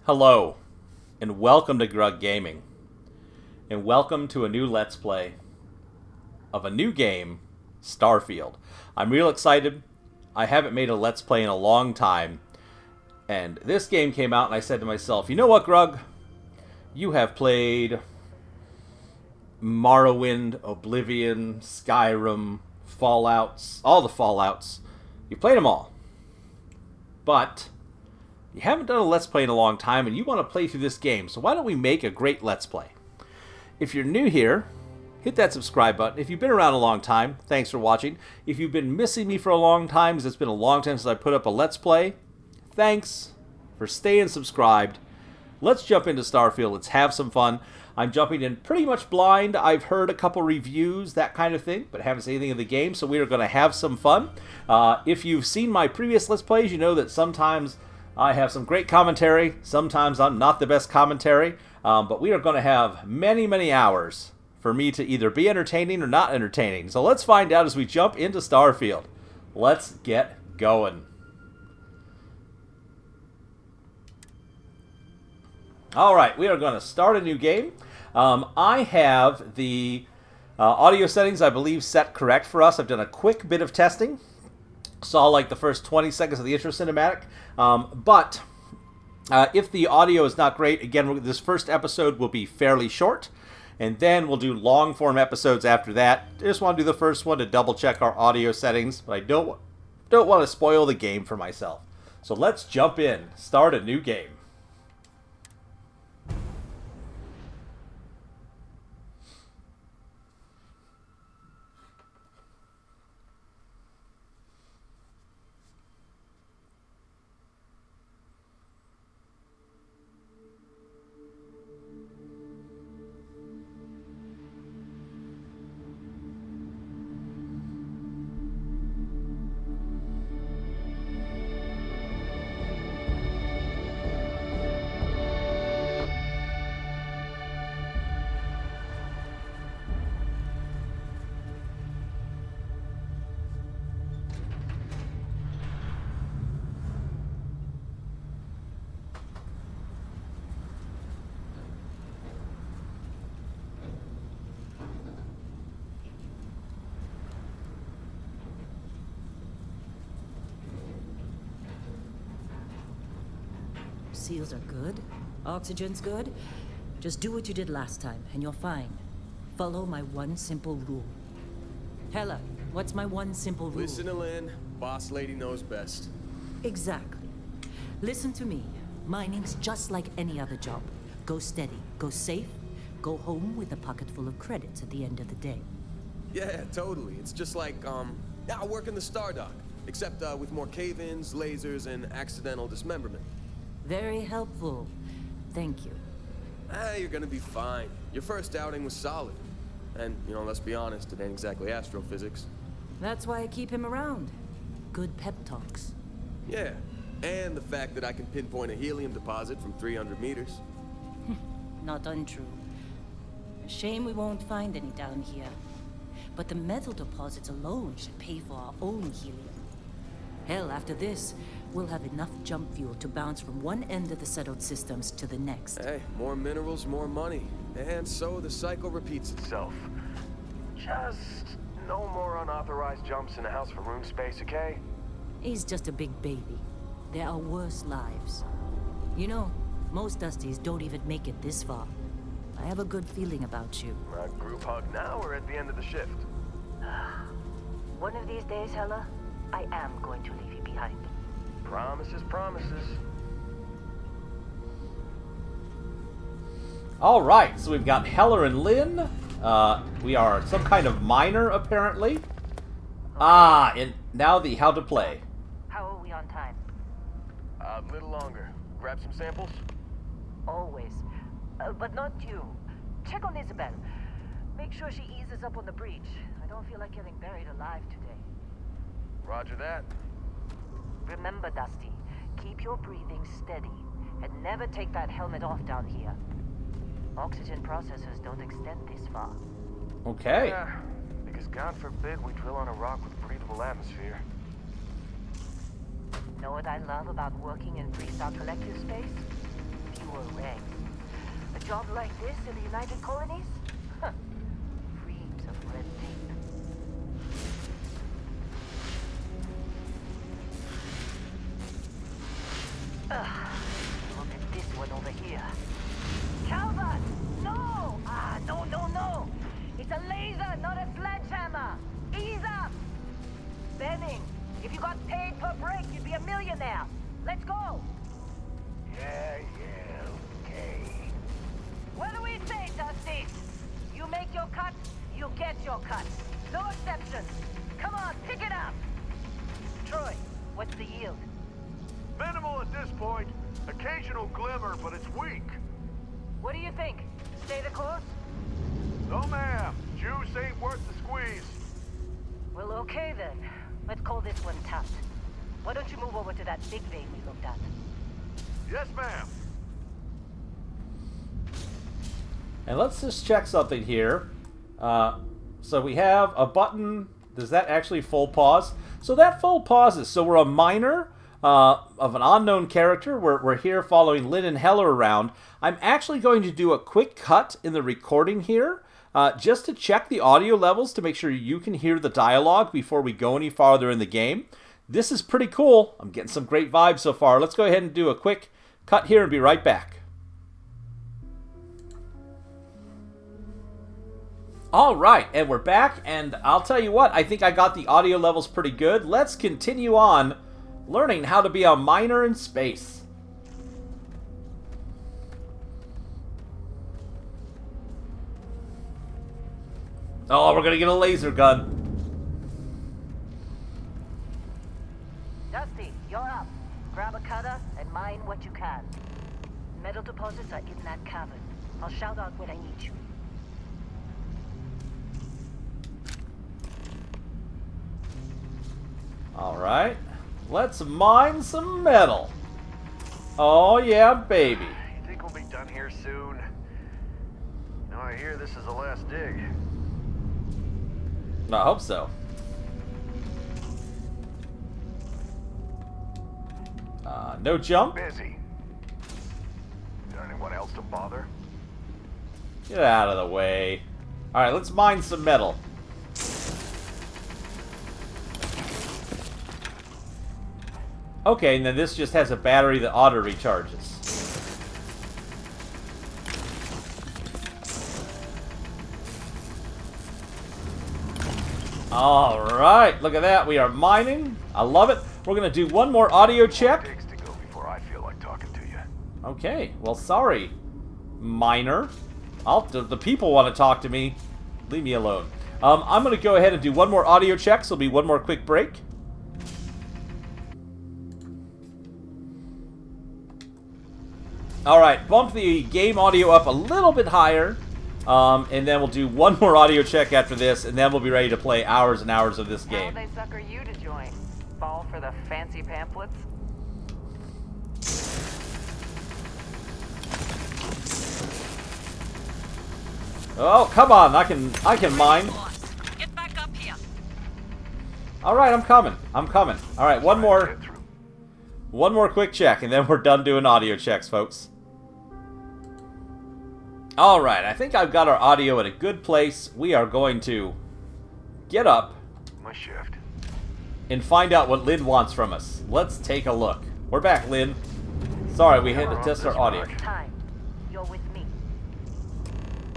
Hello, and welcome to Grug Gaming, and welcome to a new Let's Play of a new game, Starfield. I'm real excited. I haven't made a Let's Play in a long time, and this game came out and I said to myself, you know what, Grug? You have played Morrowind, Oblivion, Skyrim, Fallouts, all the Fallouts. You played them all. But you haven't done a Let's Play in a long time, and you want to play through this game, so why don't we make a great Let's Play? If you're new here, hit that subscribe button. If you've been around a long time, thanks for watching. If you've been missing me for a long time, because it's been a long time since I put up a Let's Play, thanks for staying subscribed. Let's jump into Starfield. Let's have some fun. I'm jumping in pretty much blind. I've heard a couple reviews, that kind of thing, but haven't seen anything of the game, so we are going to have some fun. If you've seen my previous Let's Plays, you know that sometimes I have some great commentary. Sometimes I'm not the best commentary, but we are going to have many, many hours for me to either be entertaining or not entertaining. So let's find out as we jump into Starfield. Let's get going. Alright, we are going to start a new game. I have the audio settings, I believe, set correct for us. I've done a quick bit of testing. Saw like the first 20 seconds of the intro cinematic. But if the audio is not great, again, this first episode will be fairly short. And then we'll do long-form episodes after that. I just want to do the first one to double-check our audio settings. But I don't want to spoil the game for myself. So let's jump in. Start a new game. Seals are good. Oxygen's good. Just do what you did last time, and you're fine. Follow my one simple rule. Hella, what's my one simple rule? Listen to Lynn. Boss lady knows best. Exactly. Listen to me. Mining's just like any other job. Go steady, go safe, go home with a pocket full of credits at the end of the day. Yeah, totally. It's just like, I work in the Star Dock. Except, with more cave-ins, lasers, and accidental dismemberment. Very helpful. Thank you. You're gonna be fine. Your first outing was solid. And, let's be honest, it ain't exactly astrophysics. That's why I keep him around. Good pep talks. Yeah, and the fact that I can pinpoint a helium deposit from 300 meters. Not untrue. A shame we won't find any down here. But the metal deposits alone should pay for our own helium. Hell, after this, we'll have enough jump fuel to bounce from one end of the settled systems to the next. Hey, more minerals, more money. And so the cycle repeats itself. Just no more unauthorized jumps in a house for room space, okay? He's just a big baby. There are worse lives. You know, most Dusties don't even make it this far. I have a good feeling about you. Group hug now or at the end of the shift? One of these days, Hella, I am going to leave you behind. Promises, promises. Alright, so we've got Heller and Lynn. We are some kind of miner, apparently. Okay. And now the how to play. How are we on time? A little longer. Grab some samples? Always. But not you. Check on Isabel. Make sure she eases up on the breach. I don't feel like getting buried alive today. Roger that. Remember, Dusty, keep your breathing steady, and never take that helmet off down here. Oxygen processors don't extend this far. Okay. Yeah, because God forbid we drill on a rock with breathable atmosphere. Know what I love about working in Freestar Collective space? fewer ranks. A job like this in the United Colonies? Huh. Reams of red tape. Look at this one over here. Calvert! No! No. It's a laser, not a sledgehammer. Ease up! Benning, if you got paid per break, you'd be a millionaire. Let's go! Yeah, okay. What do we say, Dusty? You make your cut, you get your cut. No exceptions. Come on, pick it up. Troy, what's the yield? Minimal at this point. Occasional glimmer, but it's weak. What do you think? Stay the course? No, ma'am. Juice ain't worth the squeeze. Well, okay then. Let's call this one tapped. Why don't you move over to that big vein we looked at? Yes, ma'am. And let's just check something here. So we have a button. Does that actually full pause? So that full pauses. So we're a miner of an unknown character. We're here following Lynn and Heller around. I'm actually going to do a quick cut in the recording here, just to check the audio levels to make sure you can hear the dialogue before we go any farther in the game. This is pretty cool. I'm getting some great vibes so far. Let's go ahead and do a quick cut here and be right back. All right, and we're back, and I'll tell you what, I think I got the audio levels pretty good. Let's continue on learning how to be a miner in space. Oh, we're gonna get a laser gun. Dusty, you're up. Grab a cutter and mine what you can. Metal deposits are in that cavern. I'll shout out when I need you. Alright, let's mine some metal. Oh yeah, baby. You think we'll be done here soon? You know, I hear this is the last dig. I hope so. No jump. Busy. Is there anyone else to bother? Get out of the way. Alright, let's mine some metal. Okay, and then this just has a battery that auto recharges. Alright, look at that. We are mining. I love it. We're going to do one more audio check. Digs to go before I feel like talking to you. Okay, well, sorry, miner. The people want to talk to me. Leave me alone. I'm going to go ahead and do one more audio check, so it'll be one more quick break. Alright, bump the game audio up a little bit higher, and then we'll do one more audio check after this, and then we'll be ready to play hours and hours of this game. How'd they sucker you to join? Fall for the fancy pamphlets? Oh, come on, I can mine. Get back up here. Alright, I'm coming. Alright, one more quick check, and then we're done doing audio checks, folks. Alright, I think I've got our audio at a good place. We are going to get up My shift. and find out what Lynn wants from us. Let's take a look. We're back, Lynn. Sorry, we had to test our audio. Time. You're with me.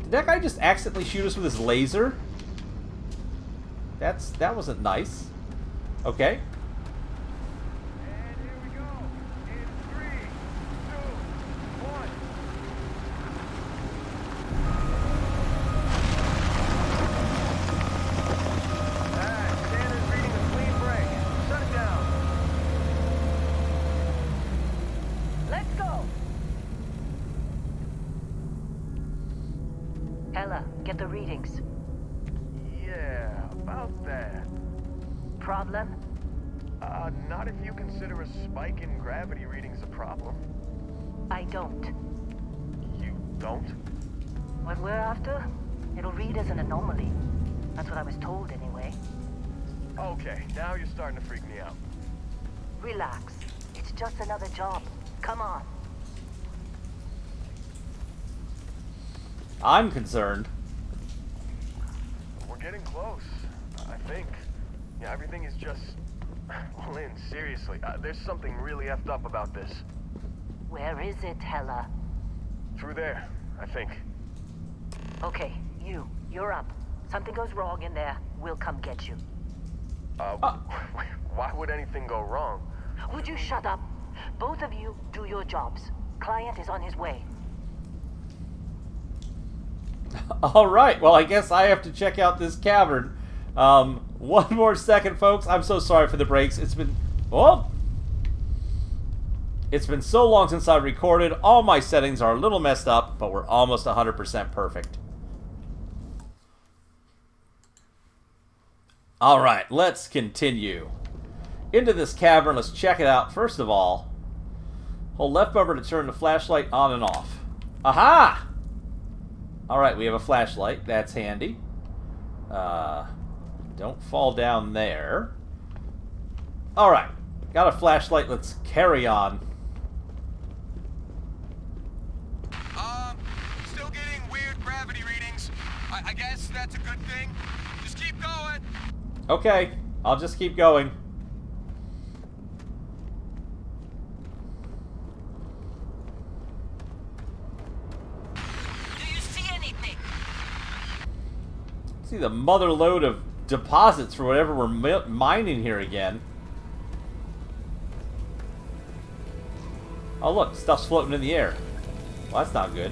Did that guy just accidentally shoot us with his laser? That wasn't nice. Okay. And here we go. In 3, 2, 1. Standard reading a clean break. Shut it down. Let's go. Ella, get the readings. Yeah, about that. Problem? Not if you consider a spike in gravity readings a problem. I don't. You don't? What we're after, it'll read as an anomaly. That's what I was told anyway. Okay, now you're starting to freak me out. Relax. It's just another job. Come on. I'm concerned. We're getting close, I think. Yeah, everything is just... Lynn, seriously, there's something really effed up about this. Where is it, Hella? Through there, I think. Okay, you're up. Something goes wrong in there, we'll come get you. Why would anything go wrong? Would you shut up? Both of you do your jobs. Client is on his way. Alright, well, I guess I have to check out this cavern. One more second, folks. I'm so sorry for the breaks. It's been... Well... It's been so long since I've recorded. All my settings are a little messed up, but we're almost 100% perfect. Alright, let's continue. Into this cavern, let's check it out. First of all, hold left bumper to turn the flashlight on and off. Aha! Alright, we have a flashlight. That's handy. Don't fall down there. Alright, got a flashlight. Let's carry on. Still getting weird gravity readings. I guess that's a good thing. Just keep going. Okay, I'll just keep going. Do you see anything? See the mother load of deposits for whatever we're mining here again. Oh look, stuff's floating in the air. Well, that's not good.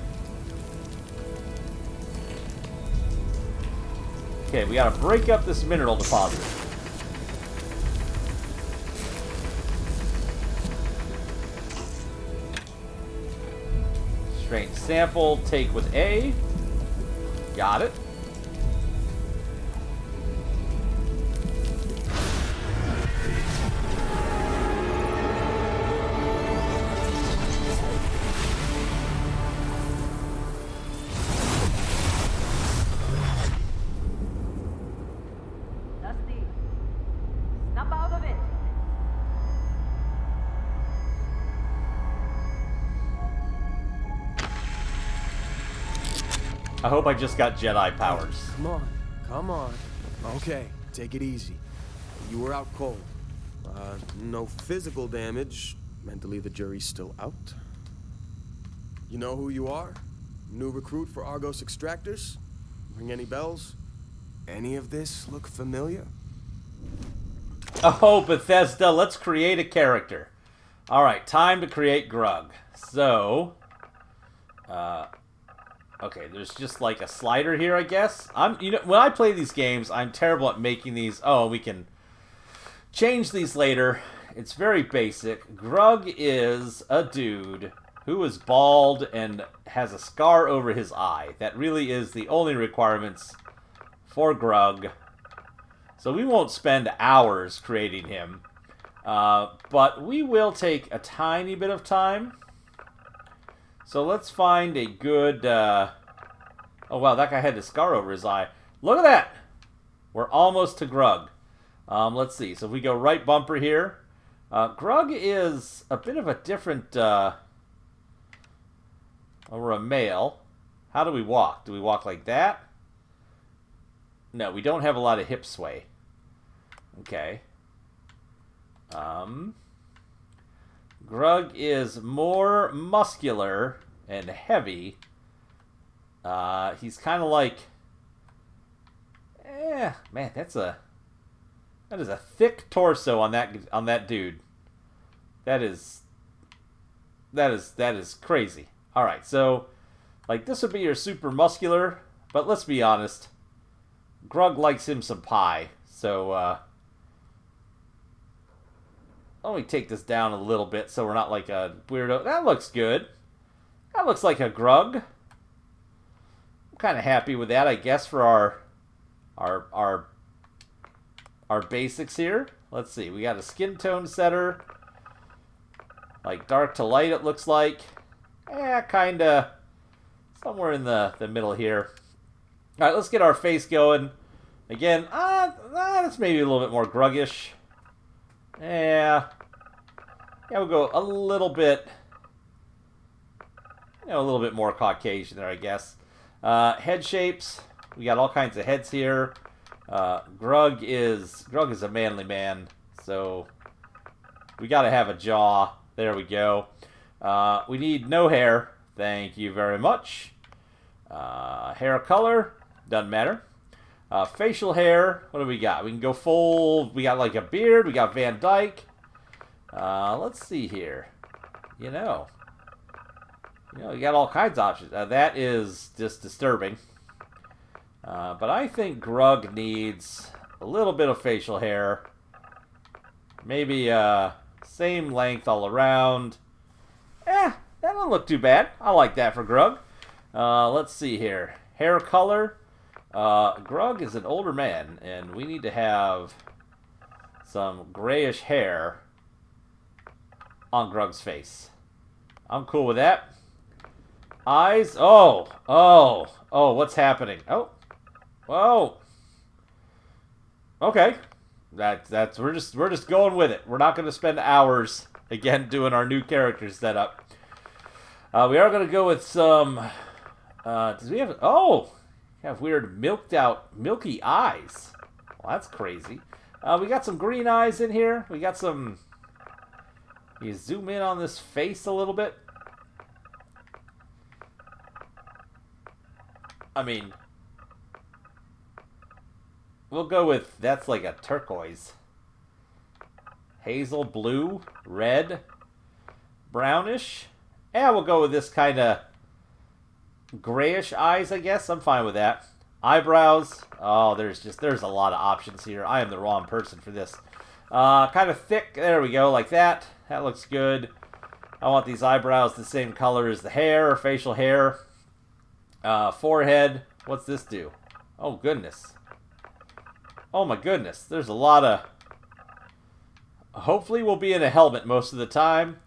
Okay, we gotta break up this mineral deposit. Strange sample, take with A. Got it. Dusty, snap out of it. I hope I just got Jedi powers. Come on, come on. Okay, take it easy. You were out cold. No physical damage. Mentally, the jury's still out. You know who you are? New recruit for Argos Extractors? Ring any bells? Any of this look familiar? Oh, Bethesda, let's create a character. Alright, time to create Grug. So, okay, there's just like a slider here, I guess. When I play these games, I'm terrible at making these. Oh, we can change these later. It's very basic. Grug is a dude who is bald and has a scar over his eye. That really is the only requirements for Grug. So we won't spend hours creating him. But we will take a tiny bit of time. So let's find a good... oh, wow, that guy had a scar over his eye. Look at that! We're almost to Grug. Let's see. So if we go right bumper here. Grug is a bit of a different... oh, we're a male. How do we walk? Do we walk like that? No, we don't have a lot of hip sway. Okay. Grug is more muscular and heavy. He's kind of like... man, that is a thick torso on that dude. That is crazy. All right, so like this would be your super muscular, but let's be honest, Grug likes him some pie. So let me take this down a little bit so we're not like a weirdo. That looks good. That looks like a Grug. I'm kind of happy with that, I guess, for our basics here. Let's see. We got a skin tone setter. Like dark to light, it looks like. Kind of somewhere in the middle here. All right, let's get our face going. Again, that's maybe a little bit more Gruggish. Yeah, we'll go a little bit, a little bit more Caucasian there, I guess. Head shapes. We got all kinds of heads here. Grug is a manly man, so we got to have a jaw. There we go. We need no hair. Thank you very much. Hair color doesn't matter. Facial hair. What do we got? We can go full. We got like a beard. We got Van Dyke. Let's see here. You got all kinds of options. That is just disturbing. But I think Grug needs a little bit of facial hair. Maybe same length all around. That don't look too bad. I like that for Grug. Let's see here. Hair color. Grug is an older man, and we need to have some grayish hair on Grug's face. I'm cool with that. Eyes. Oh, what's happening? Oh. Whoa. Okay. That's we're just going with it. We're not going to spend hours again doing our new character setup. We are going to go with some does we have have weird milky eyes. Well, that's crazy. We got some green eyes in here. We got some. You zoom in on this face a little bit. I mean, we'll go with, that's like a turquoise. Hazel, blue, red, brownish. Yeah, we'll go with this kind of grayish eyes, I guess. I'm fine with that. Eyebrows. Oh, there's a lot of options here. I am the wrong person for this. Kind of thick. There we go, like that. That looks good. I want these eyebrows the same color as the hair, or facial hair. Forehead. What's this do? Oh, goodness. Oh, my goodness. There's a lot of... Hopefully we'll be in a helmet most of the time.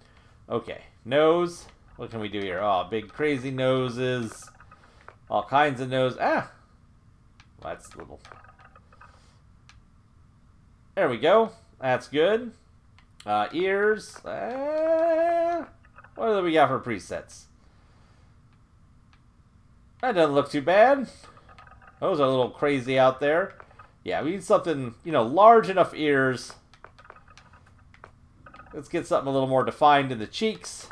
Okay. Nose. What can we do here? Oh, big crazy noses. All kinds of nose. Ah! That's a little... There we go. That's good. Ears. What do we got for presets? That doesn't look too bad. Those are a little crazy out there. Yeah, we need something, large enough ears. Let's get something a little more defined in the cheeks.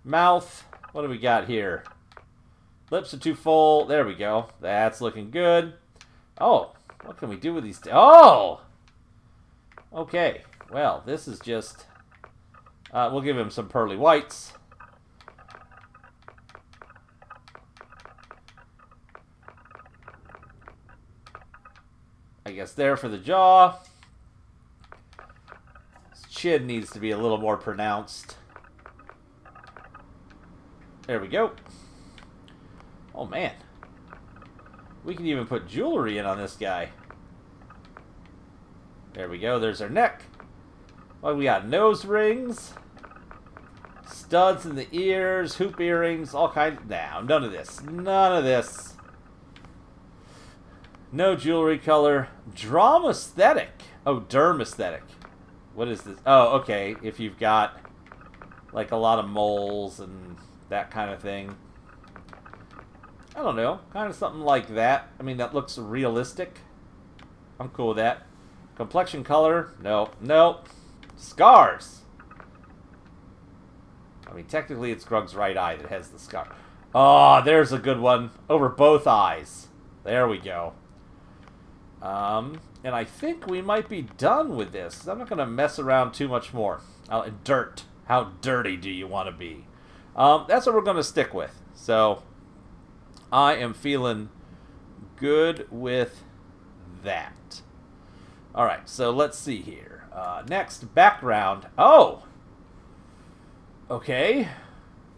Mouth. What do we got here? Lips are too full. There we go. That's looking good. Oh, what can we do with these? Oh! Okay. Well, this is just... we'll give him some pearly whites. I guess there for the jaw. His chin needs to be a little more pronounced. There we go. Oh, man. We can even put jewelry in on this guy. There we go. There's our neck. Well, we got nose rings. Studs in the ears. Hoop earrings. All kinds. Now, none of this. None of this. No jewelry color. Drama aesthetic. Oh, derm aesthetic. What is this? Oh, okay. If you've got like a lot of moles and that kind of thing. I don't know. Kind of something like that. I mean, that looks realistic. I'm cool with that. Complexion color. No. Nope. Scars. I mean, technically it's Grug's right eye that has the scar. Oh, there's a good one. Over both eyes. There we go. And I think we might be done with this. I'm not going to mess around too much more. Dirt. How dirty do you want to be? That's what we're going to stick with. So, I am feeling good with that. Alright, so let's see here. Next, background. Oh! Okay.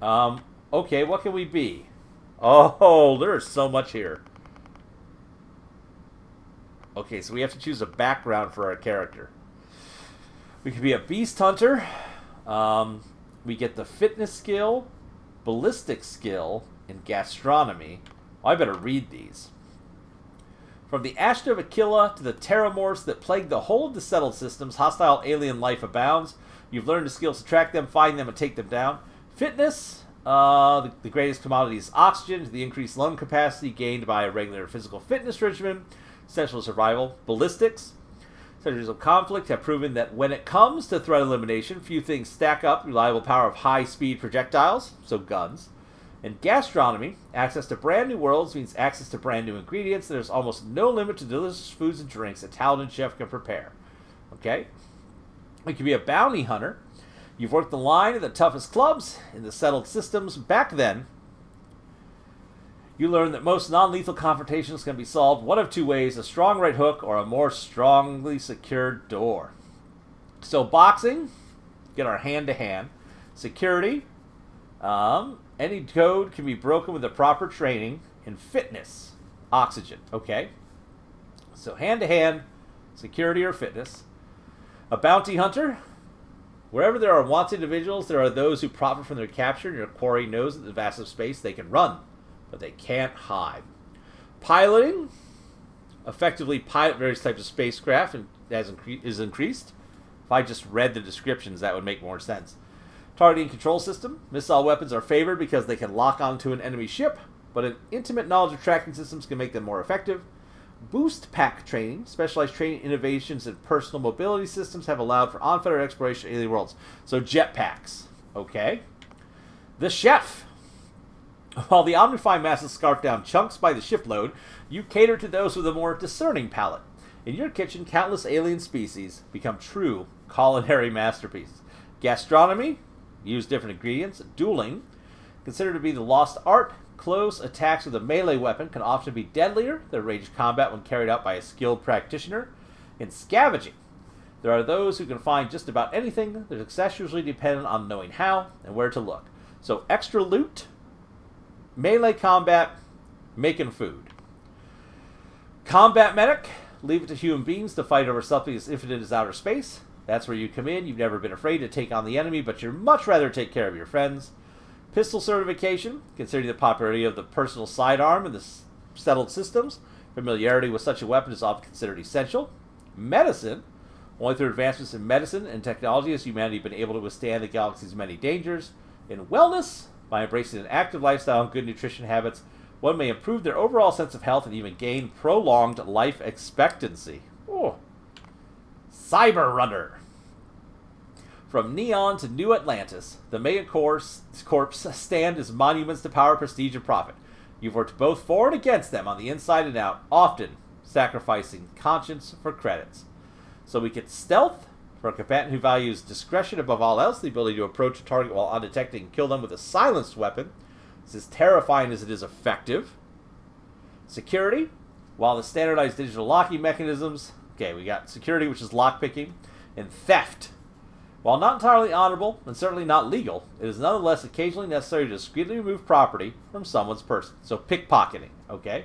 Okay, what can we be? Oh, there's so much here. Okay, so we have to choose a background for our character. We could be a beast hunter. We get the fitness skill, ballistic skill, and gastronomy. Well, I better read these. From the Ashton of Aquila to the terramorphs that plague the whole of the settled systems, hostile alien life abounds. You've learned the skills to track them, find them, and take them down. Fitness, The greatest commodity is oxygen. The increased lung capacity gained by a regular physical fitness regimen. Essential survival. Ballistics. Centuries of conflict have proven that when it comes to threat elimination, few things stack up reliable power of high-speed projectiles, so guns. And gastronomy, access to brand new worlds means access to brand new ingredients. There's almost no limit to delicious foods and drinks a talented chef can prepare. Okay? You can be a bounty hunter. You've worked the line of the toughest clubs in the settled systems. Back then, you learned that most non-lethal confrontations can be solved one of two ways: a strong right hook or a more strongly secured door. So boxing, get our hand-to-hand. Security, any code can be broken with the proper training. And fitness, oxygen, okay? So hand-to-hand, security or fitness. A bounty hunter, wherever there are wanted individuals, there are those who profit from their capture, and your quarry knows that in the vast of space they can run, but they can't hide. Piloting, effectively pilot various types of spacecraft and is increased. If I just read the descriptions, that would make more sense. Targeting control system. Missile weapons are favored because they can lock onto an enemy ship, but an intimate knowledge of tracking systems can make them more effective. Boost pack training. Specialized training innovations in personal mobility systems have allowed for on-federal exploration of alien worlds. So jetpacks. Okay. The chef. While the Omnify masses scarf down chunks by the shipload, you cater to those with a more discerning palate. In your kitchen, countless alien species become true culinary masterpieces. Gastronomy. Use different ingredients. Dueling. Considered to be the lost art. Close attacks with a melee weapon can often be deadlier than ranged combat when carried out by a skilled practitioner. In scavenging, there are those who can find just about anything. Their success usually dependent on knowing how and where to look. So extra loot, melee combat, making food. Combat medic, leave it to human beings to fight over something as infinite as outer space. That's where you come in. You've never been afraid to take on the enemy, but you'd much rather take care of your friends. Pistol certification, considering the popularity of the personal sidearm in the settled systems, familiarity with such a weapon is often considered essential. Medicine, only through advancements in medicine and technology has humanity been able to withstand the galaxy's many dangers. In wellness, by embracing an active lifestyle and good nutrition habits, one may improve their overall sense of health and even gain prolonged life expectancy. Oh. Cyber Runner. From Neon to New Atlantis, the Megacorps stand as monuments to power, prestige, and profit. You've worked both for and against them on the inside and out, often sacrificing conscience for credits. So we get stealth for a combatant who values discretion above all else, the ability to approach a target while undetected and kill them with a silenced weapon. This is terrifying as it is effective. Security, while the standardized digital locking mechanisms. Okay, we got security, which is lockpicking, and theft. While not entirely honorable, and certainly not legal, it is nonetheless occasionally necessary to discreetly remove property from someone's person. So pickpocketing, okay?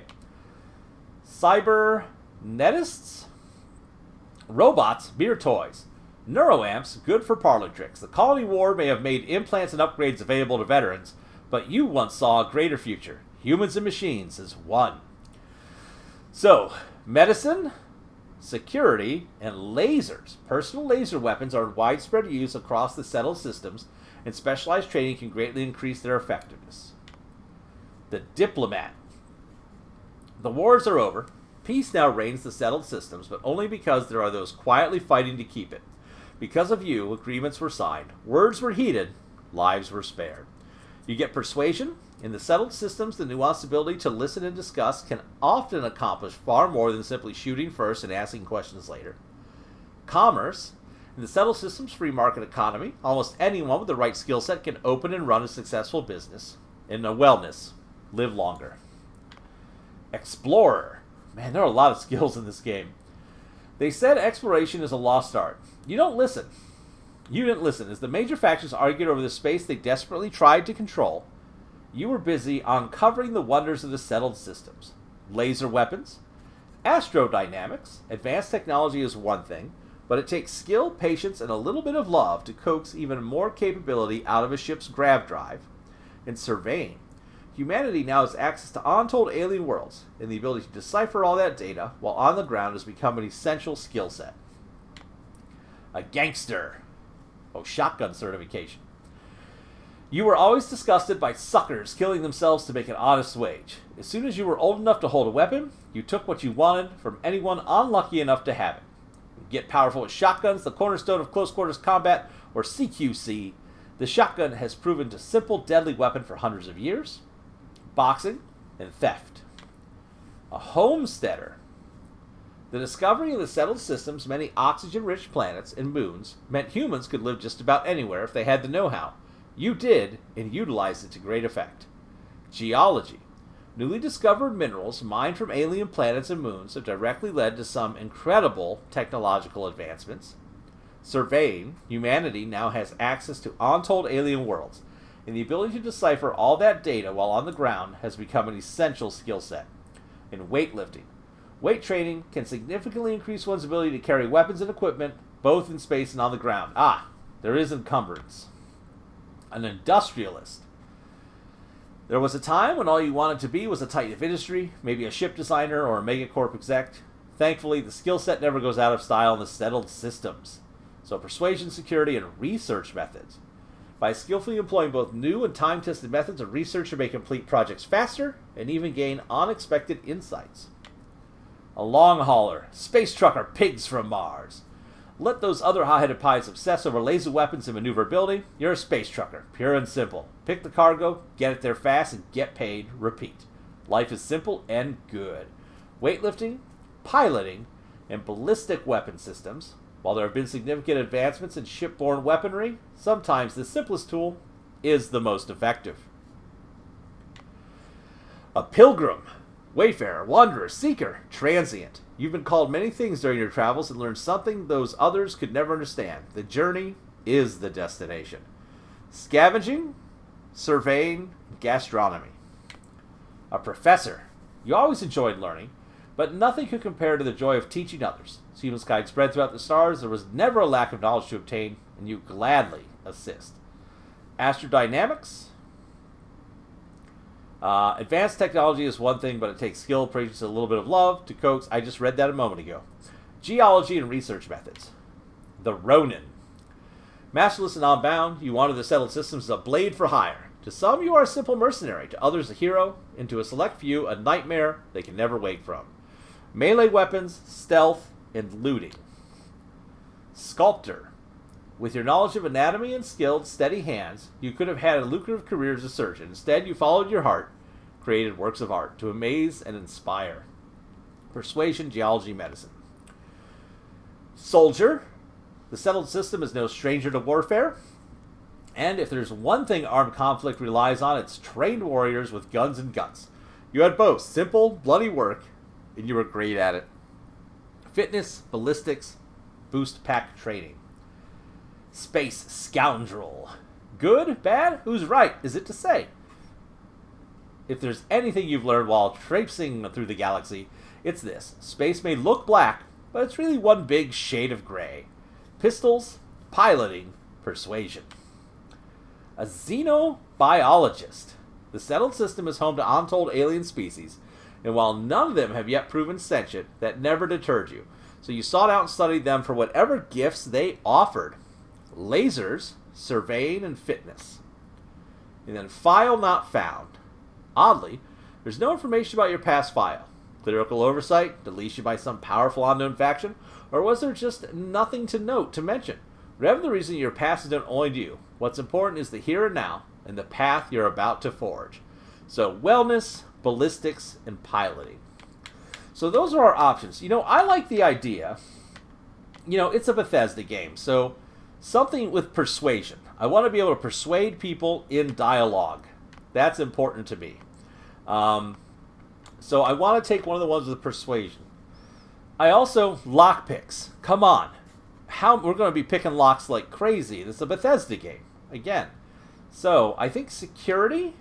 Cybernetists? Robots, mere toys. Neuroamps, good for parlor tricks. The Colony War may have made implants and upgrades available to veterans, but you once saw a greater future. Humans and machines as one. So, medicine, security, and lasers. Personal laser weapons are in widespread use across the settled systems, and specialized training can greatly increase their effectiveness. The diplomat. The wars are over. Peace now reigns the settled systems, but only because there are those quietly fighting to keep it. Because of you, agreements were signed, words were heeded, lives were spared. You get persuasion. In the settled systems, the nuanced ability to listen and discuss can often accomplish far more than simply shooting first and asking questions later. Commerce. In the settled systems' free market economy, almost anyone with the right skill set can open and run a successful business. In a wellness, live longer. Explorer. Man, there are a lot of skills in this game. They said exploration is a lost art. You don't listen. You didn't listen. As the major factions argued over the space they desperately tried to control, you were busy uncovering the wonders of the settled systems. Laser weapons, astrodynamics, advanced technology is one thing, but it takes skill, patience, and a little bit of love to coax even more capability out of a ship's grav drive. In surveying, humanity now has access to untold alien worlds, and the ability to decipher all that data while on the ground has become an essential skill set. A gangster. Oh, shotgun certification. You were always disgusted by suckers killing themselves to make an honest wage. As soon as you were old enough to hold a weapon, you took what you wanted from anyone unlucky enough to have it. Get powerful with shotguns, the cornerstone of close quarters combat, or CQC. The shotgun has proven a simple, deadly weapon for hundreds of years. Boxing and theft. A homesteader. The discovery of the settled system's many oxygen-rich planets and moons meant humans could live just about anywhere if they had the know-how. You did, and utilized it to great effect. Geology. Newly discovered minerals mined from alien planets and moons have directly led to some incredible technological advancements. Surveying. Humanity now has access to untold alien worlds, and the ability to decipher all that data while on the ground has become an essential skill set. And weightlifting. Weight training can significantly increase one's ability to carry weapons and equipment, both in space and on the ground. There is encumbrance. An industrialist. There was a time when all you wanted to be was a titan of industry, maybe a ship designer or a megacorp exec. Thankfully, the skill set never goes out of style in the settled systems. So persuasion, security, and research methods. By skillfully employing both new and time-tested methods, a researcher may complete projects faster and even gain unexpected insights. A long hauler, space trucker, pigs from Mars. Let those other hot-headed pies obsess over laser weapons and maneuverability. You're a space trucker, pure and simple. Pick the cargo, get it there fast, and get paid. Repeat. Life is simple and good. Weightlifting, piloting, and ballistic weapon systems. While there have been significant advancements in shipborne weaponry, sometimes the simplest tool is the most effective. A pilgrim. Wayfarer, wanderer, seeker, transient. You've been called many things during your travels and learned something those others could never understand. The journey is the destination. Scavenging, surveying, gastronomy. A professor. You always enjoyed learning, but nothing could compare to the joy of teaching others. As humankind spread throughout the stars, there was never a lack of knowledge to obtain, and you gladly assist. Astrodynamics. Advanced technology is one thing, but it takes skill, patience, and a little bit of love to coax. I just read that a moment ago. Geology and research methods. The Ronin. Masterless and unbound, you wander the settled systems as a blade for hire. To some, you are a simple mercenary. To others, a hero. And to a select few, a nightmare they can never wake from. Melee weapons, stealth, and looting. Sculptor. With your knowledge of anatomy and skilled, steady hands, you could have had a lucrative career as a surgeon. Instead, you followed your heart, created works of art to amaze and inspire. Persuasion, geology, medicine. Soldier. The settled system is no stranger to warfare. And if there's one thing armed conflict relies on, it's trained warriors with guns and guts. You had both simple, bloody work, and you were great at it. Fitness, ballistics, boost pack training. Space scoundrel. Good? Bad? Who's right? Is it to say? If there's anything you've learned while traipsing through the galaxy, it's this. Space may look black, but it's really one big shade of gray. Pistols, piloting, persuasion. A xenobiologist. The settled system is home to untold alien species, and while none of them have yet proven sentient, that never deterred you. So you sought out and studied them for whatever gifts they offered. Lasers, surveying, and fitness. And then file not found. Oddly, there's no information about your past file. Clerical oversight, deletion by some powerful unknown faction, or was there just nothing to note to mention? Whatever the reason, your past don't only to you. What's important is the here and now, and the path you're about to forge. So wellness, ballistics, and piloting. So those are our options. I like the idea. It's a Bethesda game, so something with persuasion. I want to be able to persuade people in dialogue. That's important to me. So I want to take one of the ones with persuasion. I also, lockpicks. Come on. We're going to be picking locks like crazy. This is a Bethesda game. Again. So, I think security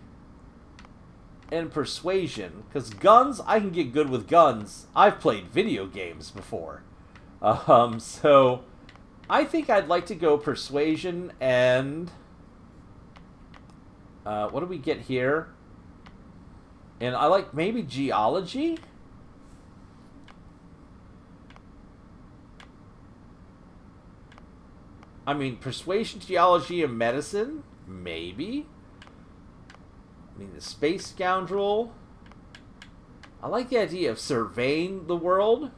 and persuasion. Because guns, I can get good with guns. I've played video games before. So I think I'd like to go persuasion and... what do we get here? And I like maybe geology? I mean, persuasion, geology, and medicine? Maybe. I mean, the space scoundrel. I like the idea of surveying the world.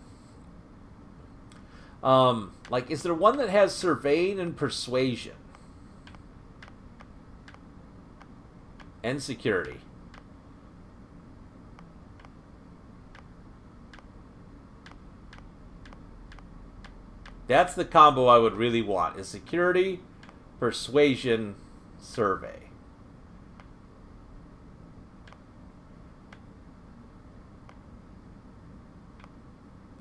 Like, is there one that has surveying and persuasion? And security. That's the combo I would really want, is security, persuasion, survey.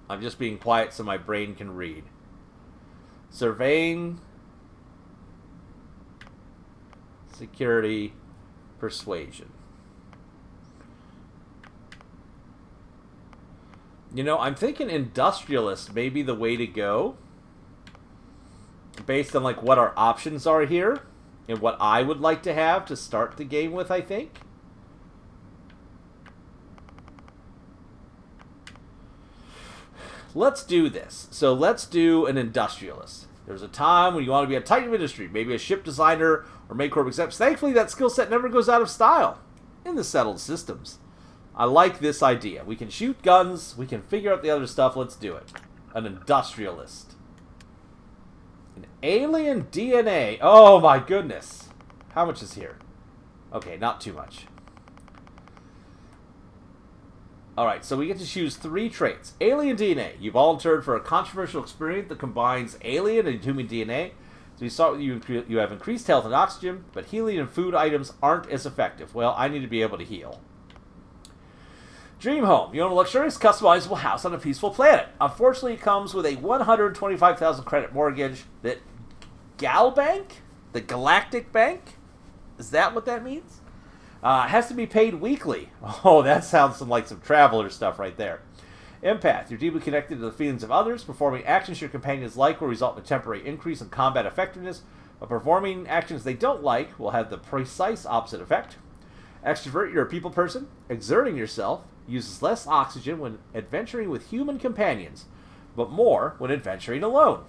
I'm just being quiet so my brain can read. Surveying, security, persuasion. You know, I'm thinking industrialist may be the way to go. Based on like what our options are here. And what I would like to have to start the game with, I think. Let's do this. So let's do an industrialist. There's a time when you want to be a titan of industry, maybe a ship designer or make corp execs. Thankfully, that skill set never goes out of style in the settled systems. I like this idea. We can shoot guns. We can figure out the other stuff. Let's do it. An industrialist. An alien DNA. Oh my goodness. How much is here? Okay, not too much. Alright, so we get to choose 3 traits. Alien DNA. You volunteered for a controversial experiment that combines alien and human DNA. So you start with you have increased health and oxygen, but healing and food items aren't as effective. Well, I need to be able to heal. Dream home. You own a luxurious, customizable house on a peaceful planet. Unfortunately, it comes with a 125,000 credit mortgage that Galbank? The Galactic Bank? Is that what that means? Has to be paid weekly. Oh, that sounds like some traveler stuff right there. Empath. You're deeply connected to the feelings of others. Performing actions your companions like will result in a temporary increase in combat effectiveness, but performing actions they don't like will have the precise opposite effect. Extrovert. You're a people person. Exerting yourself uses less oxygen when adventuring with human companions, but more when adventuring alone.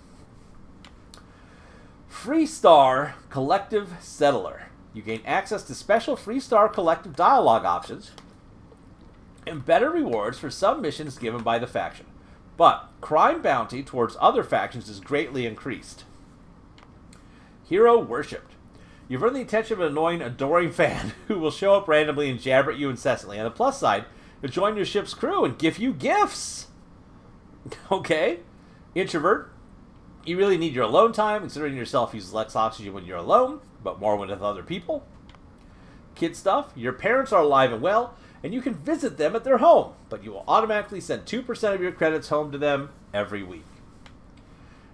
Freestar Collective Settler. You gain access to special Freestar Collective dialogue options and better rewards for some missions given by the faction. But crime bounty towards other factions is greatly increased. Hero Worshipped. You've earned the attention of an annoying, adoring fan who will show up randomly and jabber at you incessantly. On the plus side, he'll join your ship's crew and give you gifts. Okay. Introvert. You really need your alone time. Considering yourself uses less oxygen when you're alone, but more when with other people. Kid stuff. Your parents are alive and well, and you can visit them at their home, but you will automatically send 2% of your credits home to them every week.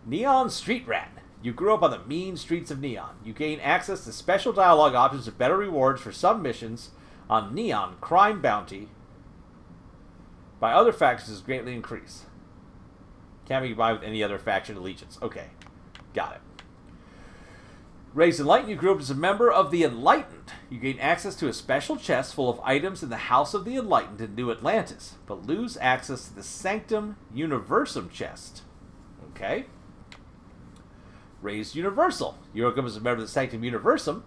Neon Street Rat. You grew up on the mean streets of Neon. You gain access to special dialogue options and better rewards for some missions on Neon Crime Bounty by other factions is greatly increased. Can't be combined with any other faction allegiance. Okay, got it. Raised Enlightened, you grew up as a member of the Enlightened. You gain access to a special chest full of items in the House of the Enlightened in New Atlantis, but lose access to the Sanctum Universum chest. Okay. Raised Universal. You grew up as a member of the Sanctum Universum.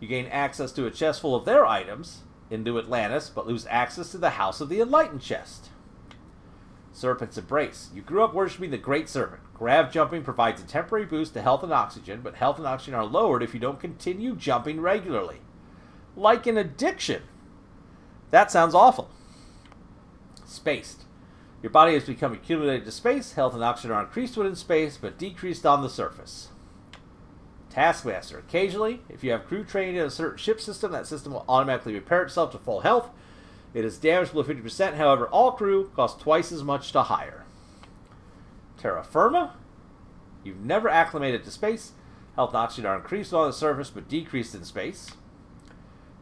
You gain access to a chest full of their items in New Atlantis, but lose access to the House of the Enlightened chest. Serpent's Embrace. You grew up worshipping the Great Serpent. Grav jumping provides a temporary boost to health and oxygen, but health and oxygen are lowered if you don't continue jumping regularly. Like an addiction. That sounds awful. Spaced. Your body has become accumulated to space. Health and oxygen are increased when in space, but decreased on the surface. Taskmaster. Occasionally, if you have crew trained in a certain ship system, that system will automatically repair itself to full health. It is damaged below 50%, however, all crew cost twice as much to hire. Terra Firma. You've never acclimated to space. Health and oxygen are increased on the surface, but decreased in space.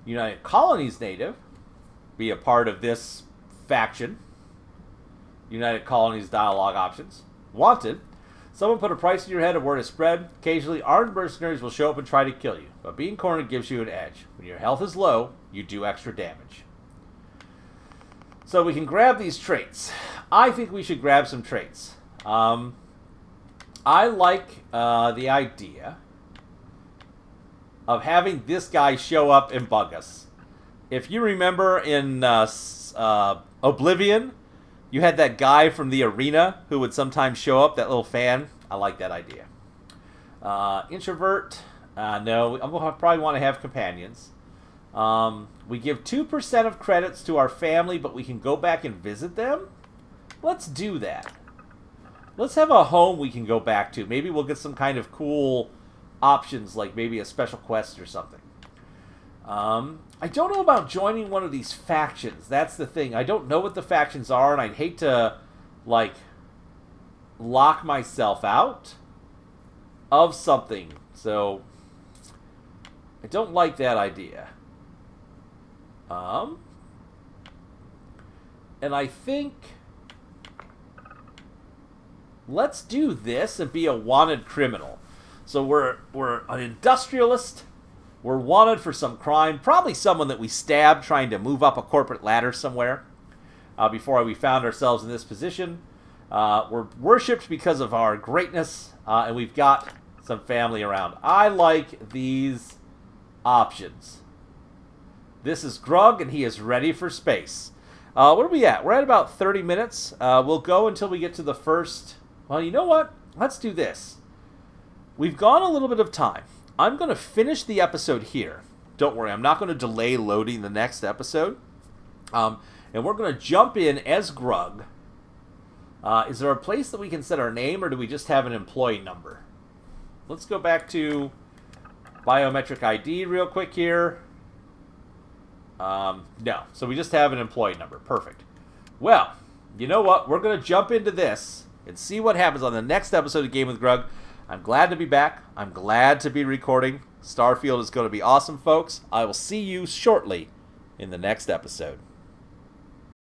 United Colonies native. Be a part of this faction. United Colonies dialogue options. Wanted. Someone put a price in your head of word is spread. Occasionally, armed mercenaries will show up and try to kill you, but being cornered gives you an edge. When your health is low, you do extra damage. So we can grab these traits. I think we should grab some traits. I like the idea of having this guy show up and bug us. if you remember in Oblivion, you had that guy from the arena who would sometimes show up, that little fan. I like that idea. Introvert, no, I'll probably want to have companions. We give 2% of credits to our family, but we can go back and visit them? Let's do that. Let's have a home we can go back to. Maybe we'll get some kind of cool options, like maybe a special quest or something. I don't know about joining one of these factions. That's the thing. I don't know what the factions are, and I'd hate to, like, lock myself out of something. So, I don't like that idea. And I think let's do this and be a wanted criminal. So we're an industrialist. We're wanted for some crime. Probably someone that we stabbed trying to move up a corporate ladder somewhere before we found ourselves in this position. We're worshipped because of our greatness, and we've got some family around. I like these options. This is Grug, and he is ready for space. What are we at? We're at about 30 minutes. We'll go until we get to the first... Well, you know what? Let's do this. We've gone a little bit of time. I'm going to finish the episode here. Don't worry, I'm not going to delay loading the next episode. And we're going to jump in as Grug. Is there a place that we can set our name, or do we just have an employee number? Let's go back to biometric ID real quick here. No. So we just have an employee number. Perfect. Well, you know what? We're going to jump into this and see what happens on the next episode of Game with Grug. I'm glad to be back. I'm glad to be recording. Starfield is going to be awesome, folks. I will see you shortly in the next episode.